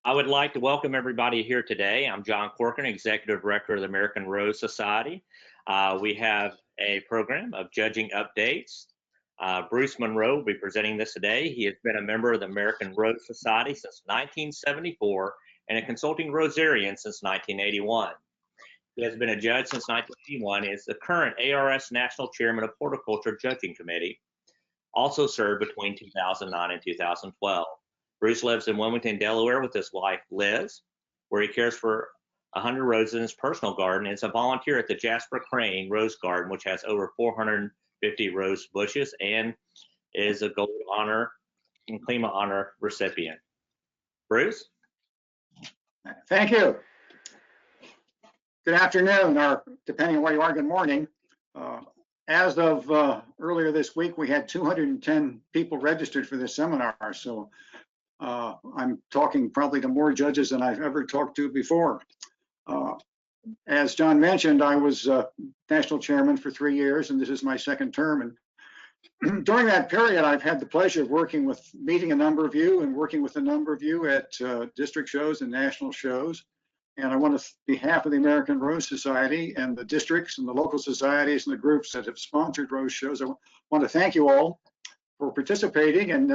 I would like to welcome everybody here today. I'm John Corcoran, Executive Director of the American Rose Society. We have a program of judging updates. Bruce Monroe will be presenting this today. He has been a member of the American Rose Society since 1974 and a Consulting Rosarian since 1981. He has been a judge since 1981 and is the current ARS National Chairman of Horticulture Judging Committee. Also served between 2009 and 2012. Bruce lives in Wilmington, Delaware with his wife, Liz, where he cares for 100 roses in his personal garden and is a volunteer at the Jasper Crane Rose Garden, which has over 450 rose bushes and is a Gold Honor and CLIMA Honor recipient. Bruce? Thank you. Good afternoon, or depending on where you are, good morning. As of earlier this week, we had 210 people registered for this seminar, so I'm talking probably to more judges than I've ever talked to before. As John mentioned, I was national chairman for 3 years, and this is my second term. And during that period, I've had the pleasure of meeting a number of you and working with a number of you at district shows and national shows. And I want to, on behalf of the American Rose Society and the districts and the local societies and the groups that have sponsored rose shows, I want to thank you all for participating and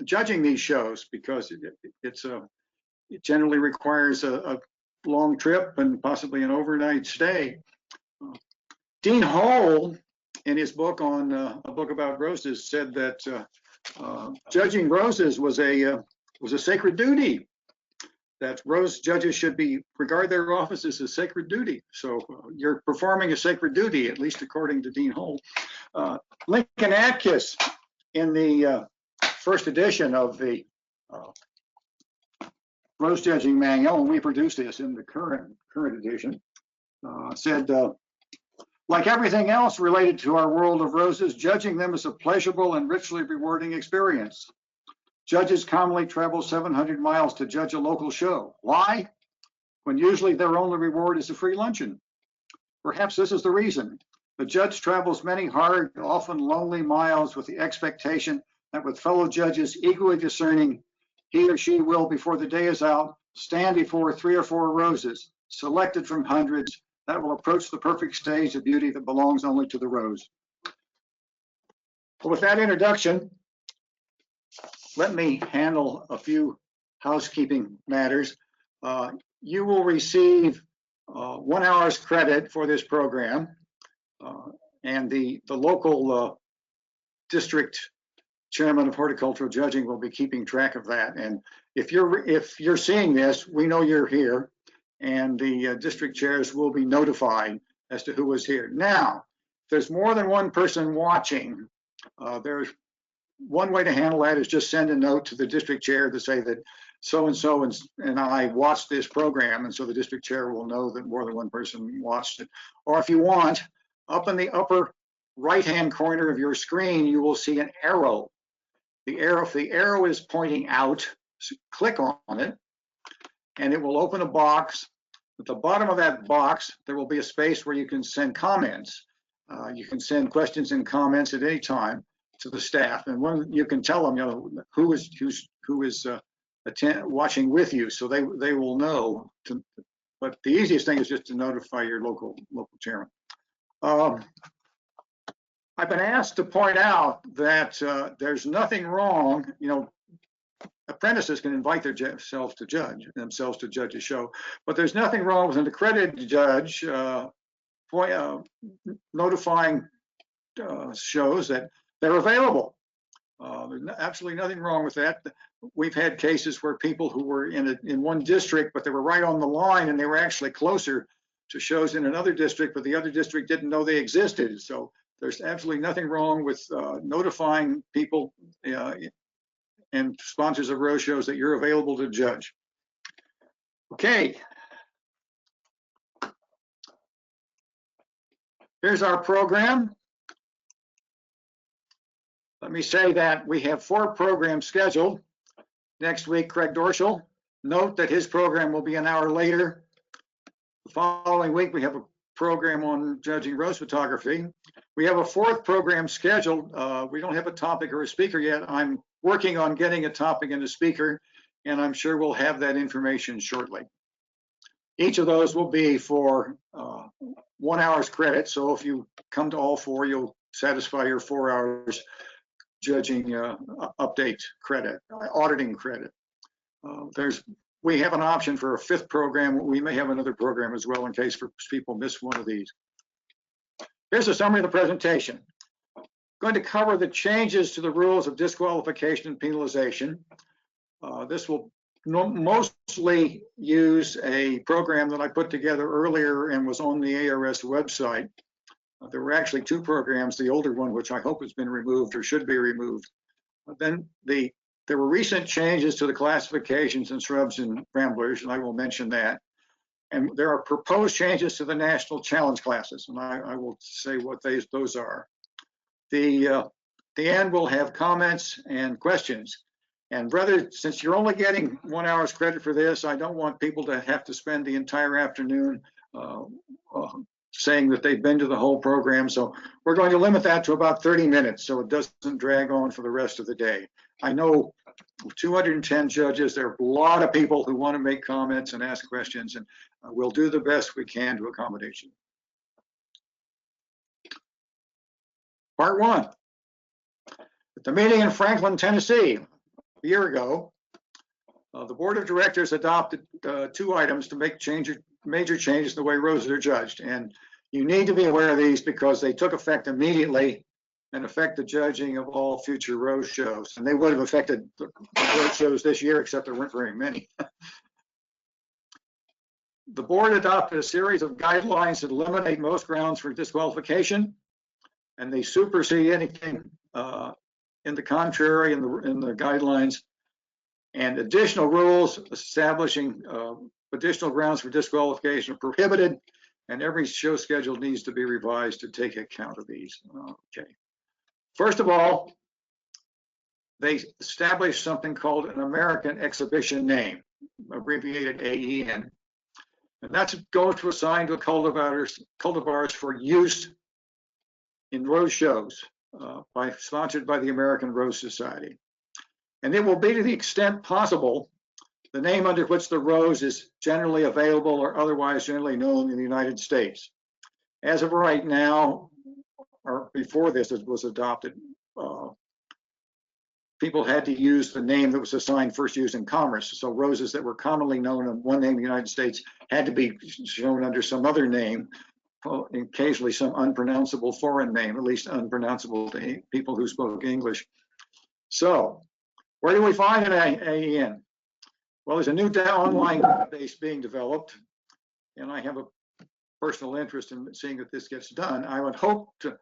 judging these shows, because it generally requires a long trip and possibly an overnight stay. Dean Hall, in his book on a book about roses, said that judging roses was a sacred duty. That rose judges should regard their office as a sacred duty. So you're performing a sacred duty, at least according to Dean Hall. Lincoln Atkins, in the first edition of the Rose Judging Manual, and we produced this in the current edition, said, like everything else related to our world of roses, judging them is a pleasurable and richly rewarding experience. Judges commonly travel 700 miles to judge a local show. Why? When usually their only reward is a free luncheon. Perhaps this is the reason. The judge travels many hard, often lonely miles with the expectation that with fellow judges equally discerning, he or she will, before the day is out, stand before 3 or 4 roses, selected from hundreds, that will approach the perfect stage of beauty that belongs only to the rose. With that introduction, let me handle a few housekeeping matters. You will receive 1 hour's credit for this program, and the local district chairman of horticultural judging will be keeping track of that. And if you're seeing this, we know you're here, and the district chairs will be notified as to who was here. Now, if there's more than one person watching, there's one way to handle that is just send a note to the district chair to say that so-and-so and I watched this program, and so the district chair will know that more than one person watched it. Or if you want, up in the upper right-hand corner of your screen, you will see an arrow. If the arrow is pointing out, click on it, and it will open a box. At the bottom of that box, there will be a space where you can send comments. You can send questions and comments at any time to the staff, and when you can tell them, who is watching with you, so they will know. But the easiest thing is just to notify your local chairman. I've been asked to point out that there's nothing wrong. Apprentices can invite themselves to judge a show, but there's nothing wrong with an accredited judge notifying shows that they're available. There's absolutely nothing wrong with that. We've had cases where people who were in one district, but they were right on the line, and they were actually closer to shows in another district, but the other district didn't know they existed. So there's absolutely nothing wrong with notifying people and sponsors of rose shows that you're available to judge. Okay. Here's our program. Let me say that we have 4 programs scheduled. Next week, Craig Dorschel. Note that his program will be an hour later. The following week, we have a program on judging rose photography. We have a 4th program scheduled. We don't have a topic or a speaker yet. I'm working on getting a topic and a speaker, and I'm sure we'll have that information shortly. Each of those will be for 1 hour's credit. So if you come to all 4, you'll satisfy your 4 hours judging update credit, auditing credit. We have an option for a 5th program. We may have another program as well in case people miss one of these. Here's a summary of the presentation. I'm going to cover the changes to the rules of disqualification and penalization. This will mostly use a program that I put together earlier and was on the ARS website. There were actually 2 programs, the older one, which I hope has been removed or should be removed. Then there were recent changes to the classifications in shrubs and ramblers, and I will mention that. And there are proposed changes to the national challenge classes, and I will say what those are. The end will have comments and questions. And brother, since you're only getting 1 hour's credit for this, I don't want people to have to spend the entire afternoon saying that they've been to the whole program. So we're going to limit that to about 30 minutes so it doesn't drag on for the rest of the day. I know 210 judges, there are a lot of people who want to make comments and ask questions, and we'll do the best we can to accommodate you. Part 1. At the meeting in Franklin, Tennessee, a year ago, the Board of Directors adopted 2 items to make major changes in the way roses are judged. And you need to be aware of these because they took effect immediately and affect the judging of all future rose shows. And they would have affected the rose shows this year, except there weren't very many. The board adopted a series of guidelines that eliminate most grounds for disqualification, and they supersede anything in the contrary in the guidelines, and additional rules establishing additional grounds for disqualification are prohibited, and every show schedule needs to be revised to take account of these. Okay. First of all, they established something called an American exhibition name, abbreviated AEN. And that's going to assign to cultivars for use in rose shows, sponsored by the American Rose Society. And it will be, to the extent possible, the name under which the rose is generally available or otherwise generally known in the United States. As of right now, or before this was adopted, people had to use the name that was assigned first use in commerce. So roses that were commonly known in one name in the United States had to be shown under some other name, occasionally some unpronounceable foreign name, at least unpronounceable to people who spoke English. So where do we find an AEN? Well, there's a new online database being developed, and I have a personal interest in seeing that this gets done. I would hope to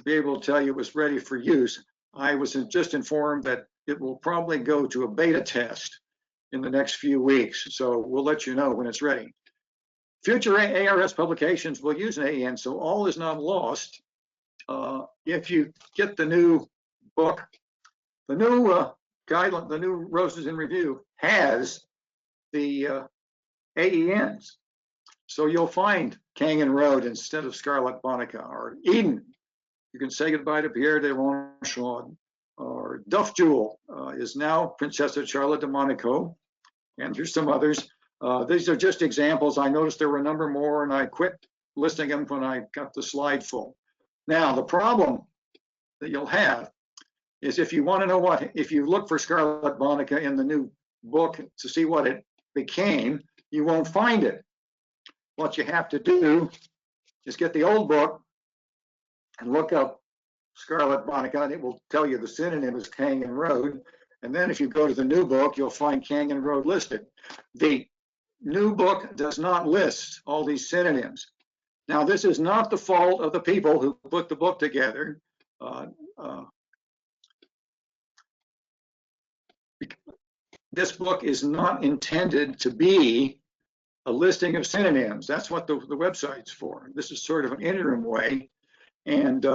be able to tell you it was ready for use. I was just informed that it will probably go to a beta test in the next few weeks, so we'll let you know when it's ready. Future ARS publications will use an AEN, so all is not lost. If you get the new book, the new guideline, the new Roses in Review has the AENs. So you'll find Canyon Road instead of Scarlet Bonica, or Eden. You can say goodbye to Pierre de Ronchon, or Duff Jewel is now Princessa Charlotte de Monaco, and there's some others. These are just examples. I noticed there were a number more, and I quit listing them when I got the slide full. Now, the problem that you'll have is if you want to know if you look for Scarlet Bonica in the new book to see what it became, you won't find it. What you have to do is get the old book and look up Scarlet Bonica, and it will tell you the synonym is Canyon Road. And then if you go to the new book, you'll find Canyon Road listed. The new book does not list all these synonyms. Now, this is not the fault of the people who put the book together. This book is not intended to be a listing of synonyms. That's what the website's for. This is sort of an interim way, and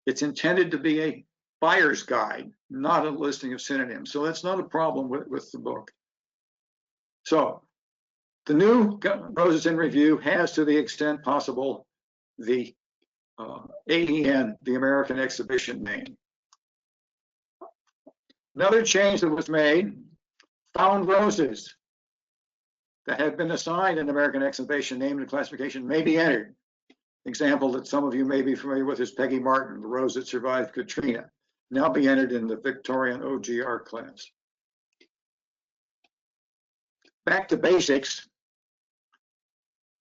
it's intended to be a buyer's guide, not a listing of synonyms. So that's not a problem with the book. So the new Roses in Review has, to the extent possible, the AEN, the American Exhibition name. Another change that was made, found roses that had been assigned an American exhibition name and classification may be entered. Example that some of you may be familiar with is Peggy Martin, the rose that survived Katrina, now be entered in the Victorian OGR class. Back to basics.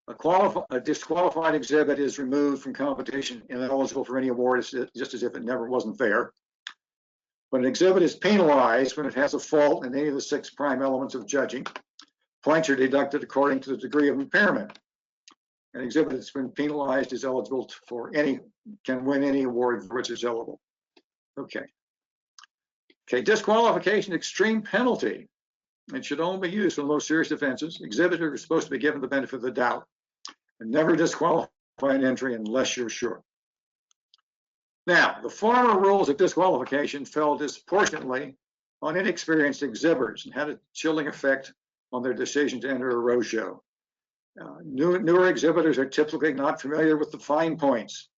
A disqualified exhibit is removed from competition and eligible for any award, just as if it never wasn't there. When an exhibit is penalized, when it has a fault in any of the 6 prime elements of judging, points are deducted according to the degree of impairment. An exhibit that's been penalized is eligible for can win any award for which it's eligible. Okay. Okay, disqualification, extreme penalty. It should only be used for the most serious offenses. Exhibitors are supposed to be given the benefit of the doubt and never disqualify an entry unless you're sure. Now, the former rules of disqualification fell disproportionately on inexperienced exhibitors and had a chilling effect on their decision to enter a rose show. Newer exhibitors are typically not familiar with the fine points.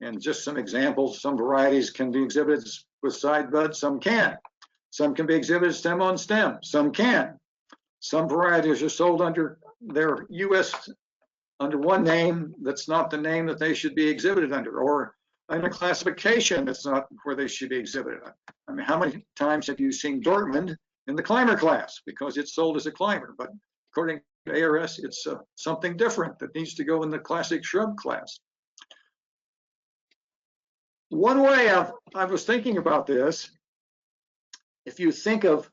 And just some examples, some varieties can be exhibited with side buds, some can't. Some can be exhibited stem on stem, some can. Some varieties are sold under their US, under one name that's not the name that they should be exhibited under, or in a classification that's not where they should be exhibited. I mean, how many times have you seen Dortmund in the climber class? Because it's sold as a climber, but according to ARS, it's something different that needs to go in the classic shrub class. One way I was thinking about this, if you think of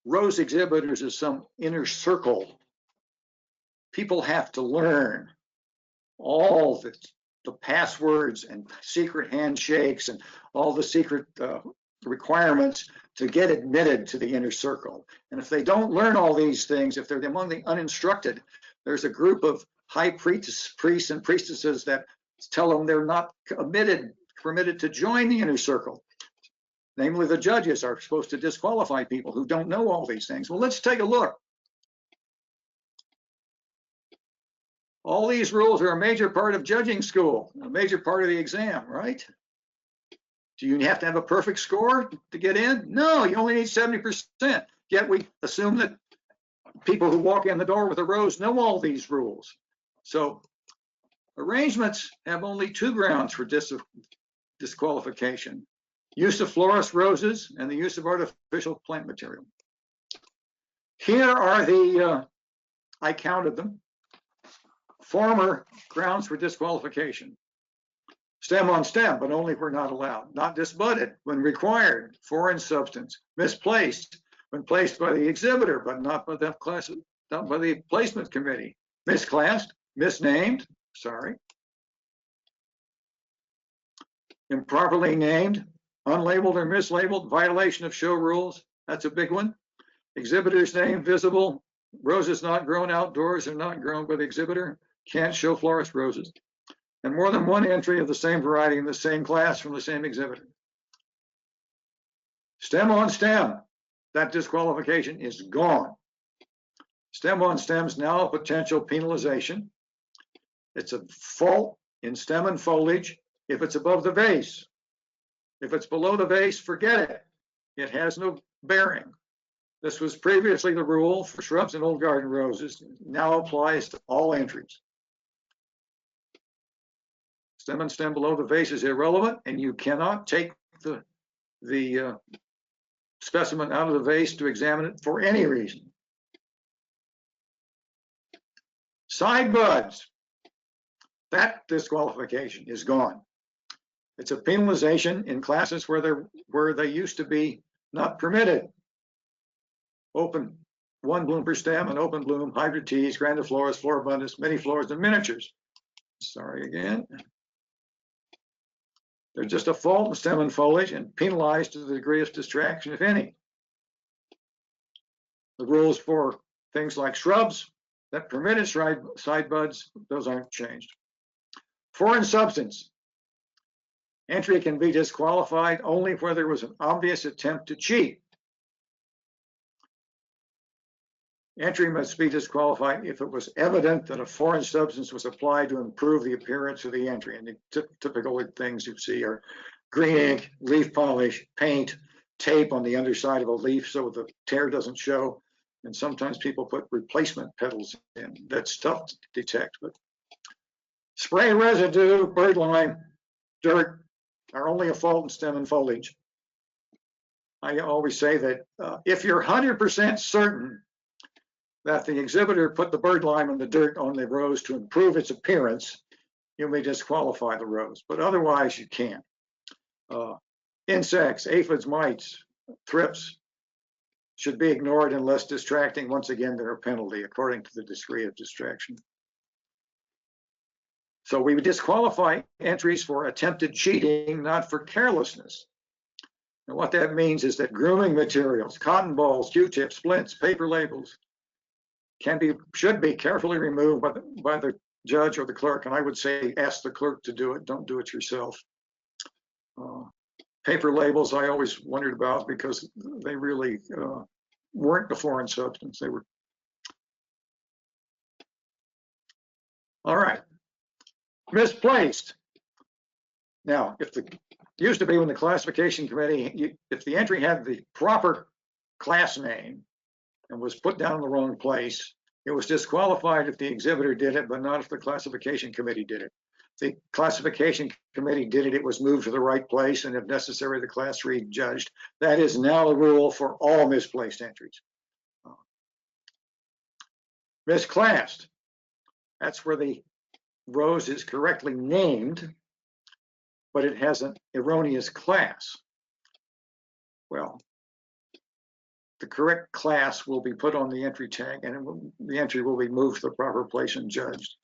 rose exhibitors as some inner circle, people have to learn all the passwords and secret handshakes and all the secret requirements to get admitted to the inner circle. And if they don't learn all these things, if they're among the uninstructed, there's a group of high priests and priestesses that tell them they're not permitted to join the inner circle. Namely, the judges are supposed to disqualify people who don't know all these things. Well, let's take a look. All these rules are a major part of judging school, a major part of the exam, right? Do you have to have a perfect score to get in? No, you only need 70%. Yet we assume that people who walk in the door with a rose know all these rules. So arrangements have only 2 grounds for disqualification: use of florist roses and the use of artificial plant material. Here are the, I counted them, former grounds for disqualification. Stem on stem, but only where not allowed. Not disbudded when required. Foreign substance. Misplaced when placed by the exhibitor, but not by the class, not by the placement committee. Misclassed, misnamed, sorry. Improperly named, unlabeled or mislabeled, violation of show rules. That's a big one. Exhibitor's name visible. Roses not grown outdoors or not grown by the exhibitor. Can't show florist roses. And more than one entry of the same variety in the same class from the same exhibitor. Stem on stem, that disqualification is gone. Stem on stem is now a potential penalization. It's a fault in stem and foliage if it's above the vase. If it's below the vase, forget it. It has no bearing. This was previously the rule for shrubs and old garden roses. Now applies to all entries. Stem and stem below the vase is irrelevant, and you cannot take the specimen out of the vase to examine it for any reason. Side buds, that disqualification is gone. It's a penalization in classes where they used to be not permitted. Open one bloom per stem and open bloom, hybrid teas, grandifloras, floribundus, many flores, and miniatures. Sorry again. They're just a fault in stem and foliage and penalized to the degree of distraction, if any. The rules for things like shrubs that permitted side buds, those aren't changed. Foreign substance. Entry can be disqualified only where there was an obvious attempt to cheat. Entry must be disqualified if it was evident that a foreign substance was applied to improve the appearance of the entry. And the typical things you see are green ink, leaf polish, paint, tape on the underside of a leaf so the tear doesn't show. And sometimes people put replacement petals in. That's tough to detect. But spray residue, bird lime, dirt are only a fault in stem and foliage. I always say that if you're 100% certain that the exhibitor put the bird lime and the dirt on the rose to improve its appearance, you may disqualify the rose, but otherwise you can't. Insects, aphids, mites, thrips should be ignored unless distracting. Once again, they're a penalty according to the degree of distraction. So we would disqualify entries for attempted cheating, not for carelessness. And what that means is that grooming materials, cotton balls, Q-tips, splints, paper labels should be carefully removed by the judge or the clerk. And I would say ask the clerk to do it. Don't do it yourself. Paper labels I always wondered about because they really weren't a foreign substance. They were. All right. Misplaced. Now, used to be when the classification committee, if the entry had the proper class name and was put down in the wrong place, it was disqualified if the exhibitor did it, but not if the classification committee did it. If the classification committee did it, it was moved to the right place, and if necessary, the class re-judged. That is now the rule for all misplaced entries. Misclassed. That's where the rose is correctly named, but it has an erroneous class. Well, the correct class will be put on the entry tag, and the entry will be moved to the proper place and judged.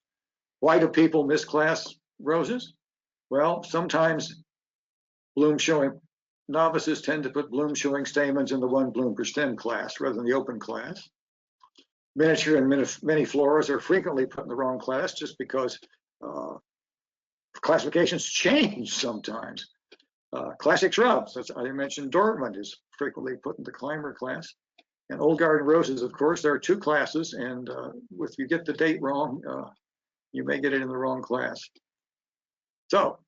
Why do people misclass roses? Well, sometimes bloom showing novices tend to put bloom showing stamens in the 1 bloom per stem class rather than the open class. Miniature and mini floras are frequently put in the wrong class just because classifications change sometimes. Classic shrubs, as I mentioned, Dortmund is frequently put in the climber class. And old garden roses, of course, there are 2 classes, and if you get the date wrong, you may get it in the wrong class. So,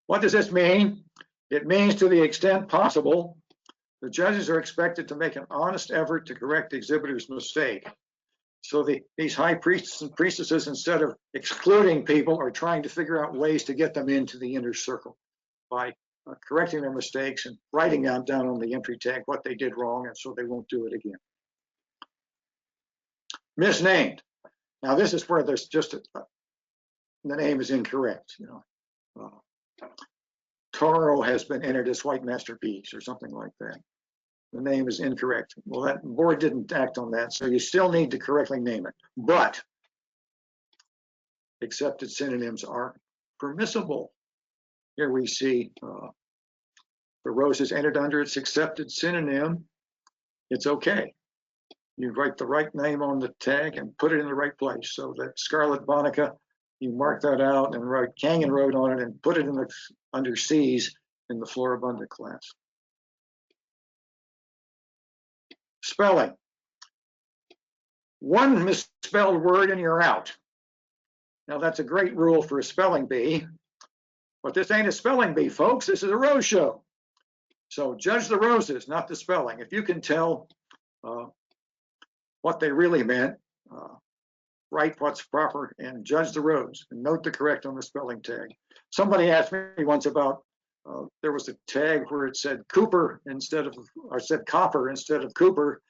what does this mean? It means to the extent possible, the judges are expected to make an honest effort to correct the exhibitor's mistake. So these high priests and priestesses, instead of excluding people, are trying to figure out ways to get them into the inner circle by correcting their mistakes and writing down on the entry tag what they did wrong, and so they won't do it again. Misnamed. Now this is where there's just the name is incorrect. You know, Toro has been entered as white masterpiece or something like that. The name is incorrect. Well, that board didn't act on that, so you still need to correctly name it. But accepted synonyms are permissible. Here we see the rose is entered under its accepted synonym. It's okay. You write the right name on the tag and put it in the right place. So that Scarlet Bonica, you mark that out and write Canyon Road on it and put it in the under C's in the Floribunda class. Spelling. One misspelled word and you're out. Now that's a great rule for a spelling bee, but this ain't a spelling bee, folks. This is a rose show. So judge the roses, not the spelling. If you can tell what they really meant, write what's proper and judge the rose and note the correct on the spelling tag. Somebody asked me once about, there was a tag where it said Cooper instead of, or said copper instead of Cooper.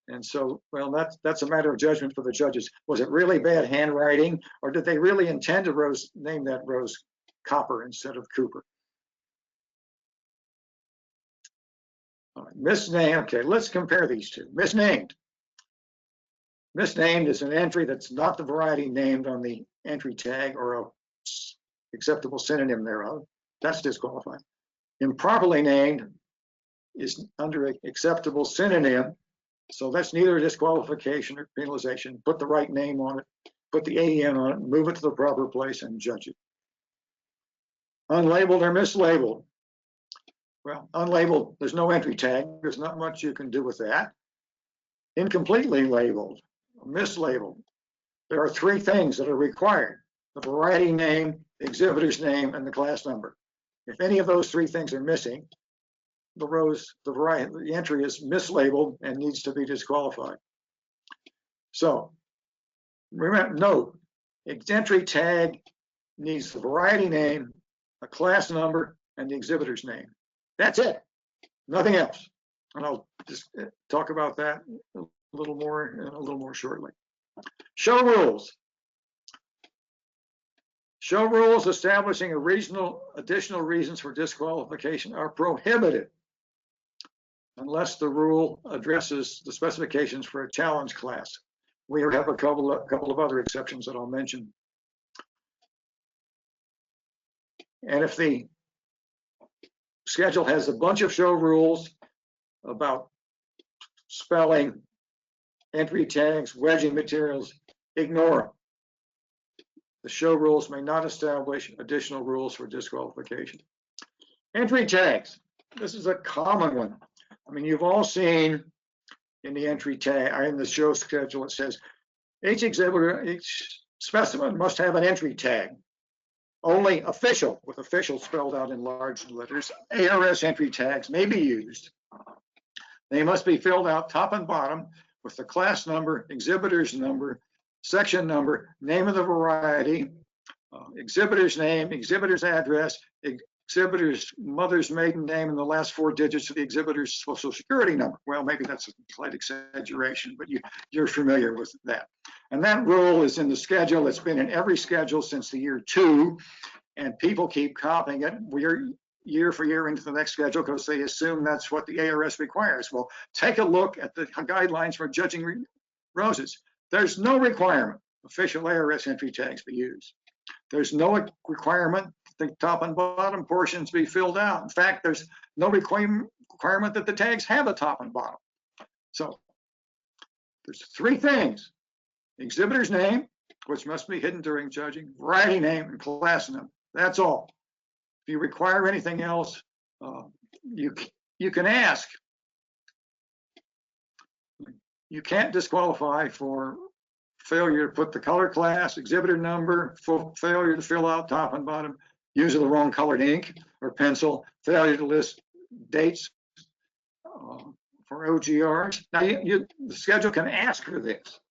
And so, well, that's a matter of judgment for the judges. Was it really bad handwriting, or did they really intend to name that rose copper instead of Cooper? All right, misnamed. Okay, let's compare these two. Misnamed. Misnamed is an entry that's not the variety named on the entry tag or a acceptable synonym thereof. That's disqualified. Improperly named is under an acceptable synonym. So that's neither a disqualification or penalization. Put the right name on it, put the AEN on it, move it to the proper place and judge it. Unlabeled or mislabeled. Well, unlabeled, there's no entry tag. There's not much you can do with that. Incompletely labeled, mislabeled. There are 3 things that are required: the variety name, the exhibitor's name, and the class number. If any of those three things are missing, the entry is mislabeled and needs to be disqualified. So remember, note, its entry tag needs the variety name, a class number, and the exhibitor's name. That's it, nothing else. And I'll just talk about that a little more shortly. Show rules. Show rules establishing additional reasons for disqualification are prohibited unless the rule addresses the specifications for a challenge class. We have a couple of other exceptions that I'll mention. And if the schedule has a bunch of show rules about spelling, entry tags, wedging materials, ignore them. The show rules may not establish additional rules for disqualification. Entry tags. This is a common one. I mean, you've all seen in the entry tag, or in the show schedule, it says each exhibitor, each specimen must have an entry tag. Only official, with official spelled out in large letters, ARS entry tags may be used. They must be filled out top and bottom with the class number, exhibitor's number, section number, name of the variety, exhibitor's name, exhibitor's address, exhibitor's mother's maiden name, and the last 4 digits of the exhibitor's social security number. Well, maybe that's a slight exaggeration, but you're familiar with that. And that rule is in the schedule. It's been in every schedule since the year 2, and people keep copying it. We're year for year into the next schedule because they assume that's what the ARS requires. Well, take a look at the guidelines for judging roses. There's no requirement official ARS entry tags be used. There's no requirement the top and bottom portions be filled out. In fact, there's no requirement that the tags have a top and bottom. So there's 3 things: exhibitor's name, which must be hidden during judging, variety name, and class number. That's all. If you require anything else, you can ask. You can't disqualify for failure to put the color class, exhibitor number, failure to fill out top and bottom, use of the wrong colored ink or pencil, failure to list dates for OGRs. Now, the schedule can ask for this,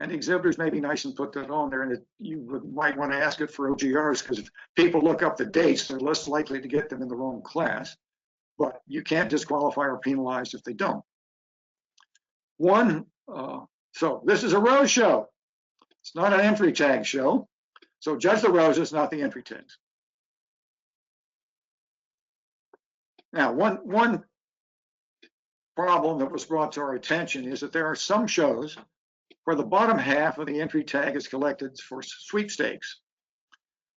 and the exhibitors may be nice and put that on there, and might want to ask it for OGRs, because if people look up the dates, they're less likely to get them in the wrong class. But you can't disqualify or penalize if they don't. So this is a rose show. It's not an entry tag show. So judge the roses, not the entry tags. Now, one problem that was brought to our attention is that there are some shows where the bottom half of the entry tag is collected for sweepstakes.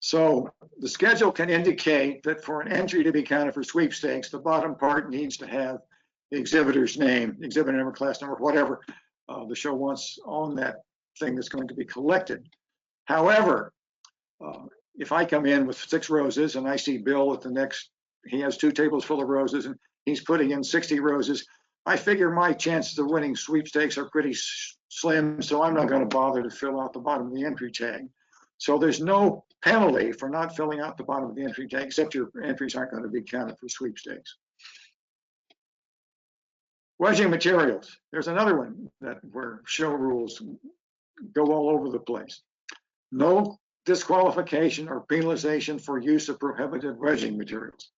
So the schedule can indicate that for an entry to be counted for sweepstakes, the bottom part needs to have the exhibitor's name, exhibitor number, class number, whatever the show wants on that thing that's going to be collected. However, if I come in with 6 roses and I see Bill at the next, he has 2 tables full of roses and he's putting in 60 roses, I figure my chances of winning sweepstakes are pretty slim, so I'm not going to bother to fill out the bottom of the entry tag. So there's no penalty for not filling out the bottom of the entry tag, except your entries aren't going to be counted for sweepstakes. Wedging materials. There's another one where show rules go all over the place. No disqualification or penalization for use of prohibited wedging materials.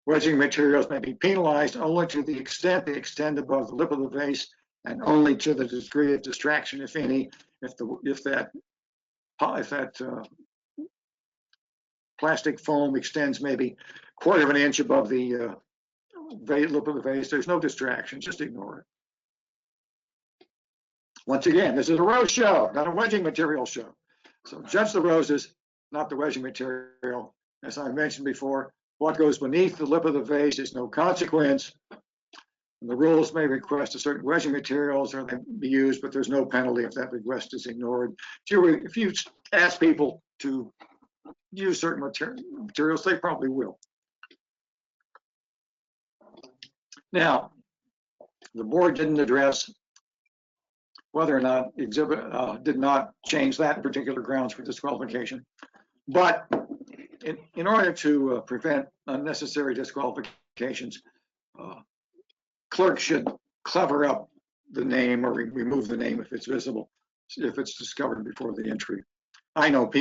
Wedging materials may be penalized only to the extent they extend above the lip of the vase, and only to the degree of distraction, if any, if that plastic foam extends maybe 1/4 of an inch above the lip of the vase. There's no distraction, just ignore it. Once again, this is a rose show, not a wedging material show. So judge the roses, not the wedging material. As I mentioned before, what goes beneath the lip of the vase is no consequence. And the rules may request a certain wedging materials or they be used, but there's no penalty if that request is ignored. If you ask people to use certain materials, they probably will. Now, the board didn't address whether or not the exhibit did not change that particular grounds for disqualification, but in order to prevent unnecessary disqualifications, clerks should clever up the name or remove the name if it's visible, if it's discovered before the entry. I know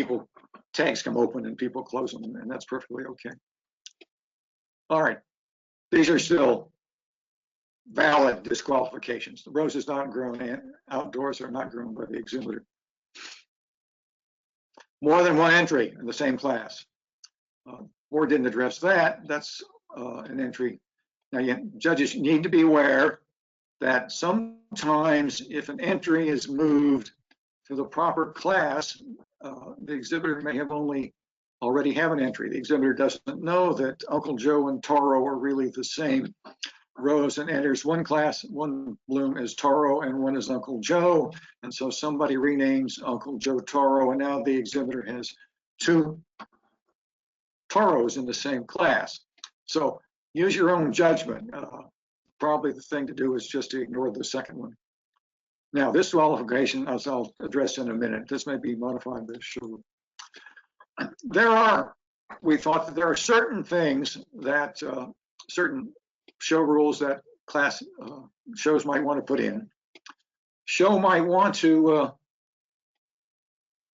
tags come open and people close them, and that's perfectly okay. All right, these are still valid disqualifications. The roses not grown outdoors are not grown by the exhibitor. More than one entry in the same class. Board didn't address that. That's an entry. Now, judges need to be aware that sometimes if an entry is moved to the proper class, the exhibitor may have already have an entry. The exhibitor doesn't know that Uncle Joe and Toro are really the same rose and enters one class, one bloom as Toro and one is Uncle Joe. And so somebody renames Uncle Joe Toro, and now the exhibitor has two Toros in the same class. So use your own judgment. Probably the thing to do is just to ignore the second one. Now, this qualification, as I'll address in a minute, this may be modified by the show. We thought that there are certain things that, certain show rules that class shows might want to put in. Show might want to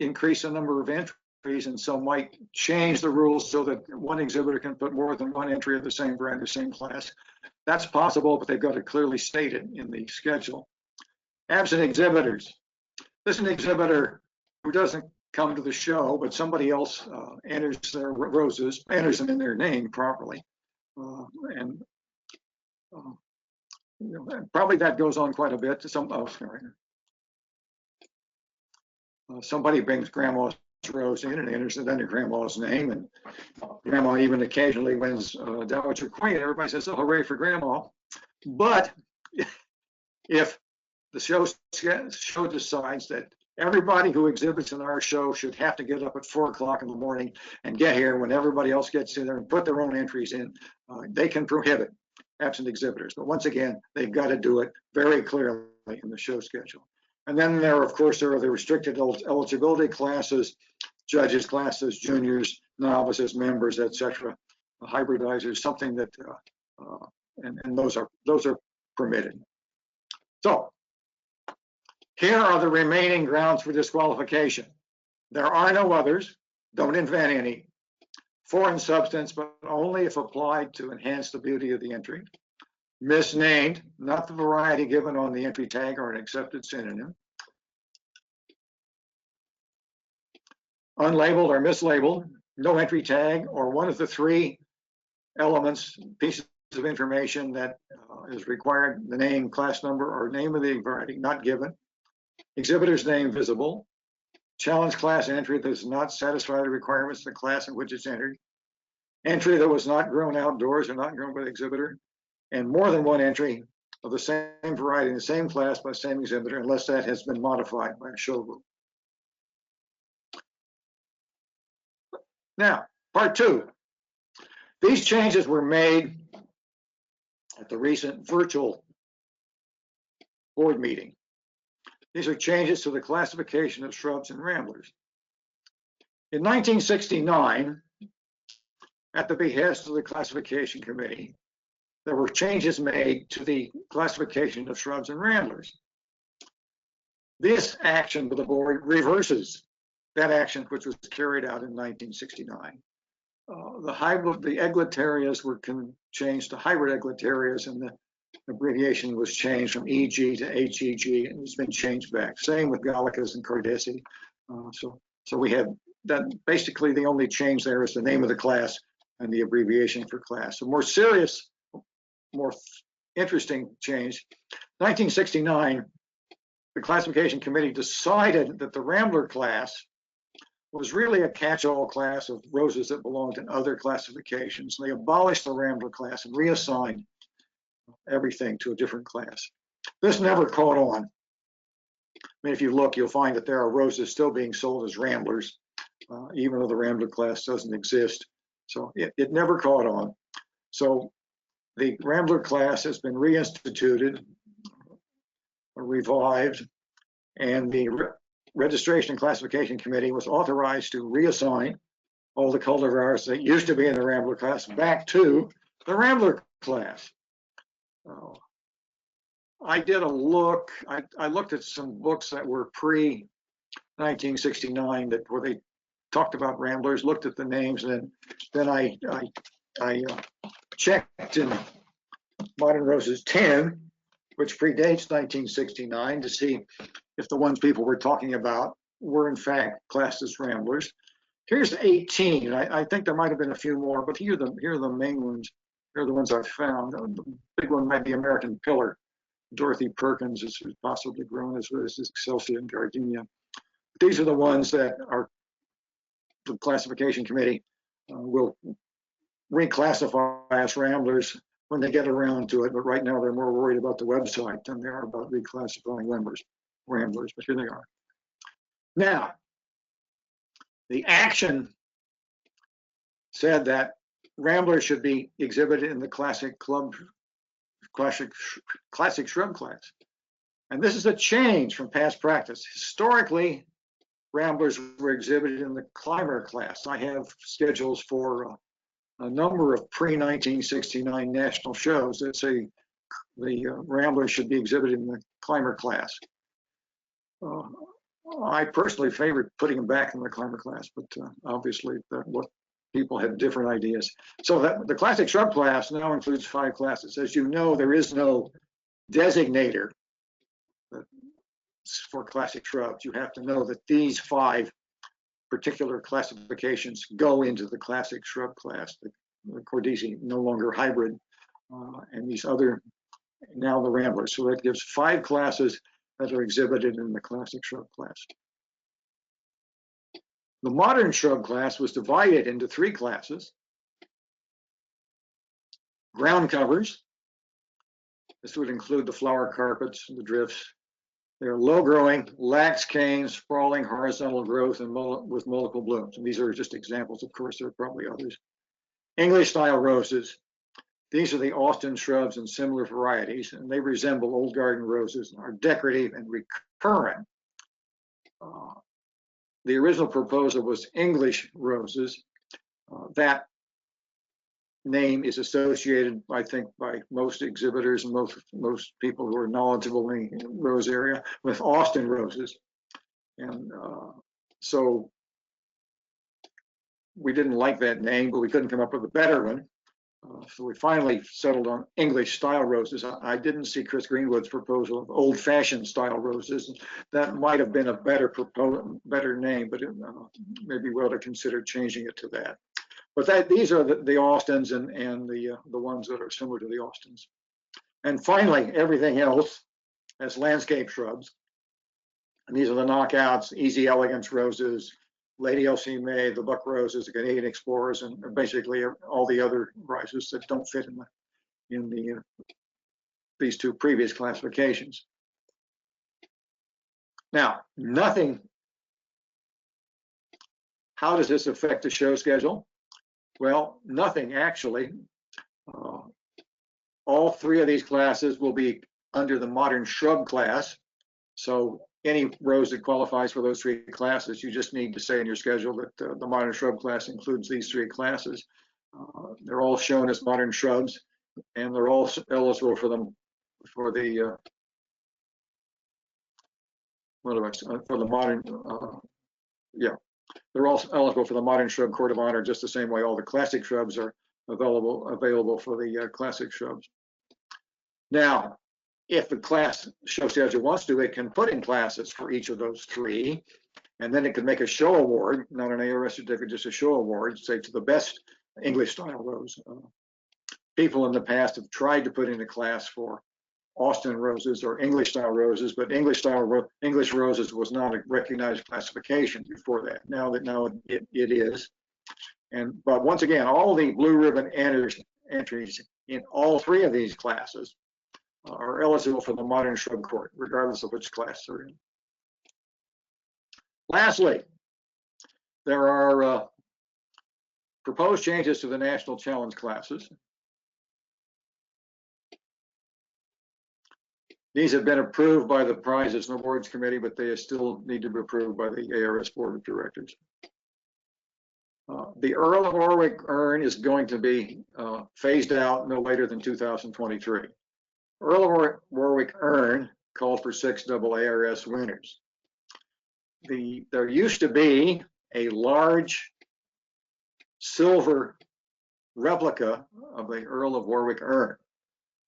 increase the number of entries, and so might change the rules so that one exhibitor can put more than one entry of the same brand, the same class. That's possible, but they've got to clearly state it in the schedule. Absent exhibitors. This is an exhibitor who doesn't come to the show, but somebody else enters their roses, enters them in their name properly. Probably that goes on quite a bit. Somebody brings Grandma's rose in and enters it under Grandma's name, and Grandma even occasionally wins Dowager Queen. Everybody says, "Oh, hooray for Grandma!" But if the show decides that everybody who exhibits in our show should have to get up at 4 o'clock in the morning and get here when everybody else gets in there and put their own entries in, they can prohibit absent exhibitors. But once again, they've got to do it very clearly in the show schedule. And then of course, there are the restricted eligibility classes, judges classes, juniors, novices, members, etc., hybridizers, something that, and those are permitted. So here are the remaining grounds for disqualification. There are no others. Don't invent any. Foreign substance, but only if applied to enhance the beauty of the entry. Misnamed, not the variety given on the entry tag or an accepted synonym. Unlabeled or mislabeled, no entry tag or one of the 3 elements, pieces of information that is required, the name, class number, or name of the variety not given. Exhibitor's name visible. Challenge class entry that does not satisfy the requirements of the class in which it's entered. Entry that was not grown outdoors or not grown by the exhibitor. And more than one entry of the same variety in the same class by the same exhibitor, unless that has been modified by a show rule. Now, part 2. These changes were made at the recent virtual board meeting. These are changes to the classification of shrubs and ramblers. In 1969, at the behest of the classification committee, there were changes made to the classification of shrubs and ramblers. This action by the board reverses that action which was carried out in 1969. The egletarias were changed to hybrid egletarias, and the abbreviation was changed from EG to HEG, and it's been changed back. Same with gallicas and cordacea. So we have that. Basically, the only change there is the name of the class and the abbreviation for class. A more serious, more interesting change. 1969, the classification committee decided that the Rambler class was really a catch-all class of roses that belonged in other classifications. They abolished the Rambler class and reassigned everything to a different class. This never caught on. I mean, if you look, you'll find that there are roses still being sold as Ramblers, even though the Rambler class doesn't exist. So it never caught on. So the Rambler class has been reinstituted, revived, and the Registration and Classification Committee was authorized to reassign all the cultivars that used to be in the Rambler class back to the Rambler class. I did a look. I looked at some books that were pre-1969 where they talked about ramblers, looked at the names, and then I checked in Modern Roses 10, which predates 1969, to see if the ones people were talking about were in fact classed as ramblers. Here's 18. I think there might have been a few more, but here are the main ones. Here are the ones I've found. The big one might be American Pillar. Dorothy Perkins is possibly grown as Excelsior and Gardenia. These are the ones that the classification committee will reclassify as ramblers when they get around to it. But right now they're more worried about the website than they are about reclassifying ramblers. But here they are. Now, the action said that ramblers should be exhibited in the classic shrub class. And this is a change from past practice. Historically, ramblers were exhibited in the climber class. I have schedules for a number of pre-1969 national shows that say the ramblers should be exhibited in the climber class. I personally favored putting them back in the climber class, but obviously what people had different ideas. So the classic shrub class now includes 5 classes. As you know, there is no designator for classic shrubs. You have to know that these 5 particular classifications go into the classic shrub class. The Cordyceae no longer hybrid, and these other, now the ramblers. So that gives 5 classes that are exhibited in the classic shrub class. The modern shrub class was divided into 3 classes. Ground covers. This would include the flower carpets and the drifts. They're low-growing, lax canes, sprawling horizontal growth and with multiple blooms. And these are just examples. Of course, there are probably others. English-style roses. These are the Austin shrubs and similar varieties, and they resemble old garden roses and are decorative and recurrent. The original proposal was English roses. That name is associated, I think, by most exhibitors and most people who are knowledgeable in the rose area with Austin roses. And so we didn't like that name, but we couldn't come up with a better one. So we finally settled on English style roses. I didn't see Chris Greenwood's proposal of old fashioned style roses. That might have been a better name, but maybe we ought to consider changing it to that. But these are the Austins and the ones that are similar to the Austins. And finally, everything else as landscape shrubs. And these are the knockouts, Easy Elegance roses, Lady Elsie May, the Buck Roses, the Canadian Explorers, and basically all the other roses that don't fit in these 2 previous classifications. Now, how does this affect the show schedule? Well, nothing actually. All 3 of these classes will be under the modern shrub class. So any rose that qualifies for those 3 classes, you just need to say in your schedule that the modern shrub class includes these 3 classes. They're all shown as modern shrubs, and they're all eligible for the modern, they're all eligible for the modern shrub court of honor, just the same way all the classic shrubs are available for the classic shrubs. Now, if the class show schedule wants to, it can put in classes for each of those 3, and then it can make a show award, not an ARS certificate, just a show award, say to the best English style rose. People in the past have tried to put in a class for Austin roses or English style roses, but English roses was not a recognized classification before that. Now it is. But once again, all the blue ribbon entries in all 3 of these classes are eligible for the modern shrub court, regardless of which class they're in. Lastly, there are proposed changes to the national challenge classes. These have been approved by the prizes and awards committee, but they still need to be approved by the ARS Board of Directors. The Earl of Warwick urn is going to be phased out no later than 2023. Earl of Warwick urn called for 6 double ARS winners. There used to be a large silver replica of the Earl of Warwick urn,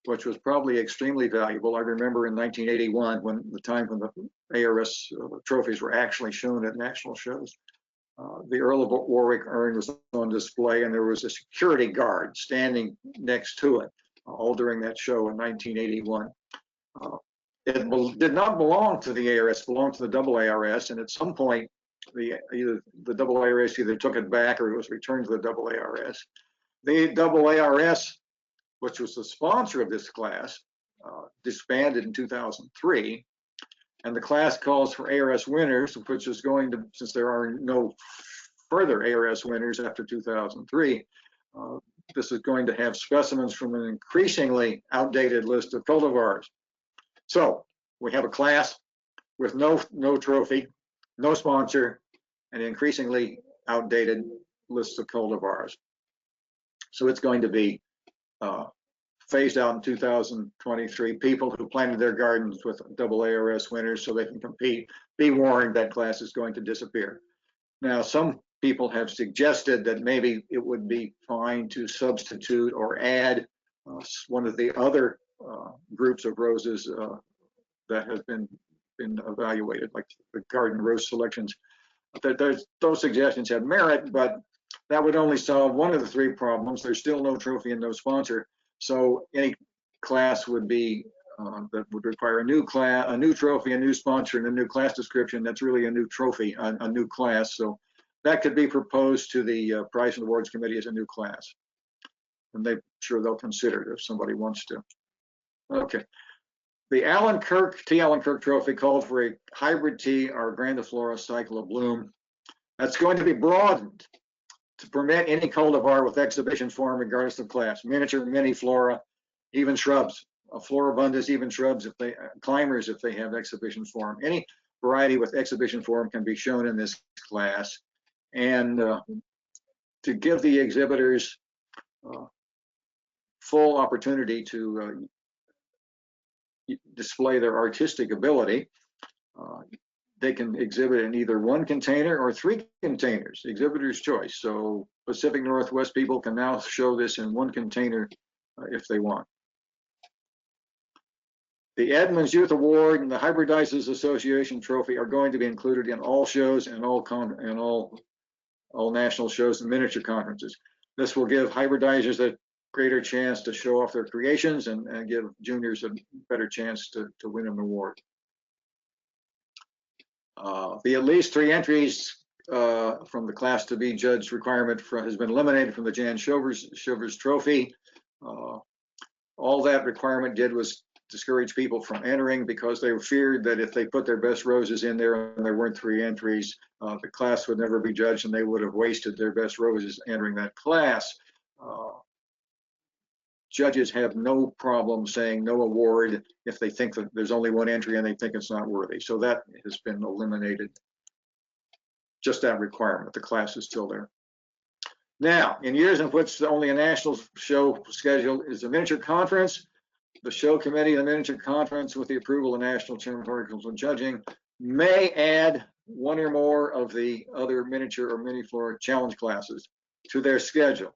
which was probably extremely valuable. I remember in 1981, when the ARS trophies were actually shown at national shows. The Earl of Warwick urn was on display, and there was a security guard standing next to it all during that show in 1981. It did not belong to the ARS, it belonged to the double ARS, and at some point, the double ARS either took it back or it was returned to the double ARS. The double ARS, which was the sponsor of this class, disbanded in 2003. And the class calls for ARS winners, which is going to, since there are no further ARS winners after 2003, this is going to have specimens from an increasingly outdated list of cultivars. So we have a class with no trophy, no sponsor, and increasingly outdated lists of cultivars. So it's going to be phased out in 2023. People who planted their gardens with double ARS winners so they can compete, be warned that class is going to disappear. Now, some people have suggested that maybe it would be fine to substitute or add one of the other groups of roses that have been evaluated, like the garden rose selections. Those suggestions have merit, but that would only solve one of the 3 problems. There's still no trophy and no sponsor. So any class would be that would require a new class, a new trophy, a new sponsor, and a new class description. That's really a new trophy, a new class. So that could be proposed to the Prize and Awards Committee as a new class, and they're sure they'll consider it if somebody wants to. Okay, the T. Allen Kirk Trophy called for a hybrid tea or grandiflora cycle of bloom. That's going to be broadened to permit any cultivar with exhibition form regardless of class, miniature, mini flora, even shrubs, floribundas, even shrubs, if they climbers, if they have exhibition form. Any variety with exhibition form can be shown in this class, and to give the exhibitors full opportunity to display their artistic ability. They can exhibit in either 1 container or 3 containers, exhibitor's choice. So Pacific Northwest people can now show this in 1 container if they want. The Edmonds Youth Award and the Hybridizers Association Trophy are going to be included in all shows and all national shows and miniature conferences. This will give hybridizers a greater chance to show off their creations and give juniors a better chance to win an award. The at least 3 entries from the class to be judged requirement has been eliminated from the Jan Shivers Trophy. All that requirement did was discourage people from entering because they feared that if they put their best roses in there and there weren't 3 entries, the class would never be judged and they would have wasted their best roses entering that class. Judges have no problem saying no award if they think that there's only 1 entry and they think it's not worthy. So that has been eliminated. Just that requirement. The class is still there. Now, in years in which only a national show scheduled is a miniature conference, the show committee of the miniature conference, with the approval of the National Chairman of Horticulture Judging, may add 1 or more of the other miniature or mini flora challenge classes to their schedule.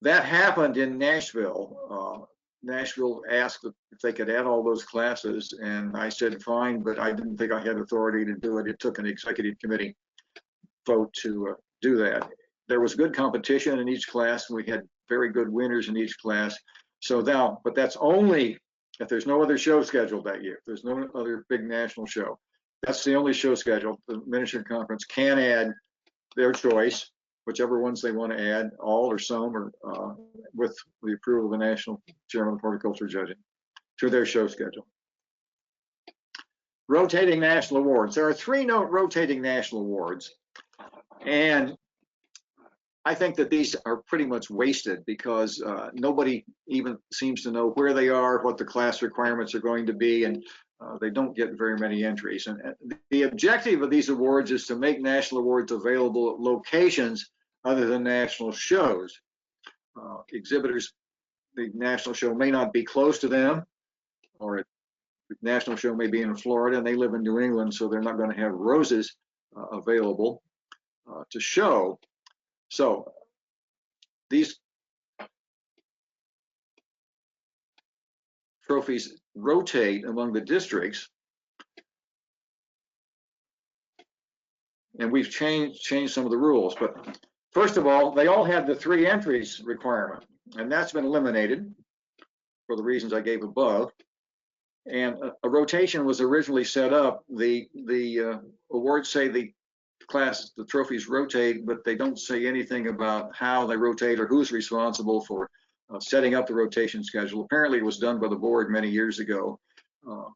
That happened in Nashville. Nashville asked if they could add all those classes, and I said fine, but I didn't think I had authority to do it. It took an executive committee vote to do that. There was good competition in each class, and we had very good winners in each class. So now, but that's only if there's no other show scheduled that year. If there's no other big national show. That's the only show scheduled. The miniature conference can add their choice, whichever ones they want to add, all or some, or with the approval of the National Chairman of Horticulture Judging, to their show schedule. Rotating national awards. There are 3 rotating national awards, and I think that these are pretty much wasted because nobody even seems to know where they are, what the class requirements are going to be, and they don't get very many entries. And the objective of these awards is to make national awards available at locations other than national shows. Exhibitors, the national show may not be close to them, or the national show may be in Florida and they live in New England, so they're not going to have roses available to show. So these trophies rotate among the districts, and we've changed some of the rules. But first of all, they all had the 3 entries requirement, and that's been eliminated for the reasons I gave above. And a rotation was originally set up. The awards say the trophies rotate, but they don't say anything about how they rotate or who's responsible for setting up the rotation schedule. Apparently it was done by the board many years ago,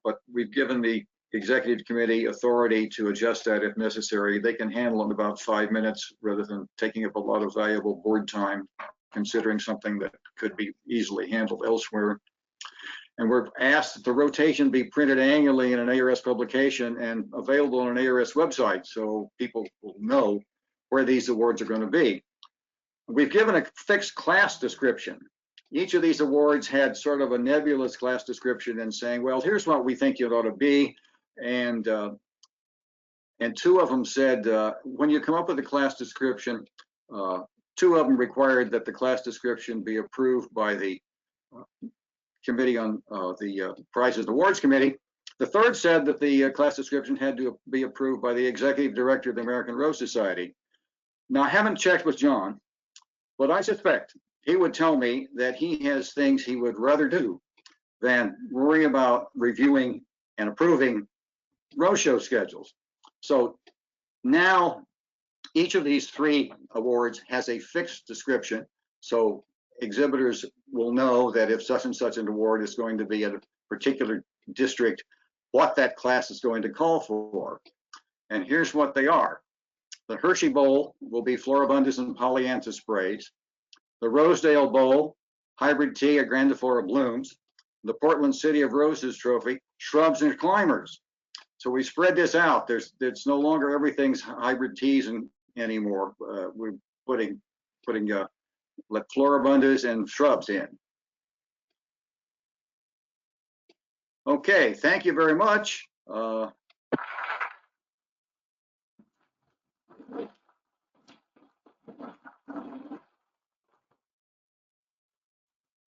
but we've given the executive committee authority to adjust that if necessary. They can handle it in about 5 minutes rather than taking up a lot of valuable board time, considering something that could be easily handled elsewhere. And we're asked that the rotation be printed annually in an ARS publication and available on an ARS website so people will know where these awards are going to be. We've given a fixed class description. Each of these awards had sort of a nebulous class description and saying, well, here's what we think it ought to be. And 2 of them said, when you come up with a class description, 2 of them required that the class description be approved by the committee on the prizes and awards committee. The 3rd said that the class description had to be approved by the executive director of the American Rose Society. Now, I haven't checked with John, but I suspect he would tell me that he has things he would rather do than worry about reviewing and approving rose show schedules. So now each of these 3 awards has a fixed description. So exhibitors will know that if such and such an award is going to be at a particular district, what that class is going to call for. And here's what they are. The Hershey Bowl will be Floribundus and Polyanthus sprays. The Rosedale Bowl, hybrid tea, a grandiflora blooms. The Portland City of Roses Trophy, shrubs and climbers. So we spread this out. It's no longer everything's hybrid teas anymore. We're putting Floribundus and shrubs in. Okay, thank you very much.